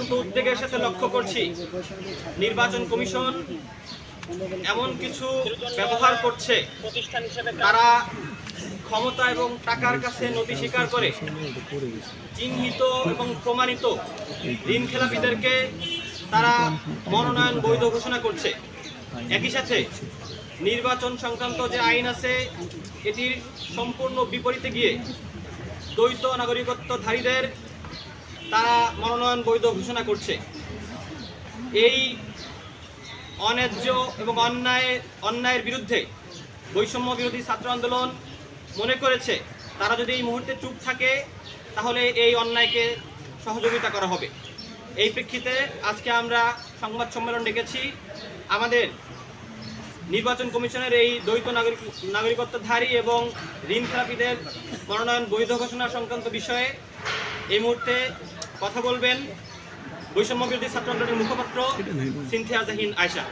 অত্যন্ত উদ্বেগের সাথে লক্ষ্য করছি নির্বাচন কমিশন এমন কিছু ব্যবহার করছে, তারা ক্ষমতা এবং টাকার কাছে নতি স্বীকার করে চিহ্নিত এবং প্রমাণিত ঋণ খেলাপিদেরকে তারা মনোনয়ন বৈধ ঘোষণা করছে। একই সাথে নির্বাচন সংক্রান্ত যে আইন আছে এটির সম্পূর্ণ বিপরীতে গিয়ে দ্বৈত নাগরিকত্বধারীদের তারা মনোনয়ন বৈধ ঘোষণা করছে। এই অন্যায্য এবং অন্যায়ের বিরুদ্ধে বৈষম্য বিরোধী ছাত্র আন্দোলন মনে করেছে তারা যদি এই মুহূর্তে চুপ থাকে তাহলে এই অন্যায়কে সহযোগিতা করা হবে। এই প্রেক্ষিতে আজকে আমরা সংবাদ সম্মেলন ডেকেছি। আমাদের নির্বাচন কমিশনের এই দ্বৈত নাগরিকত্বধারী এবং ঋণ খেলাপিদের মনোনয়ন বৈধ ঘোষণা সংক্রান্ত বিষয়ে এই মুহূর্তে কথা বলবেন বৈষম্য বিরোধী ছাত্র আন্দোলনের মুখপাত্র সিনথিয়া জাহিন আয়েশা।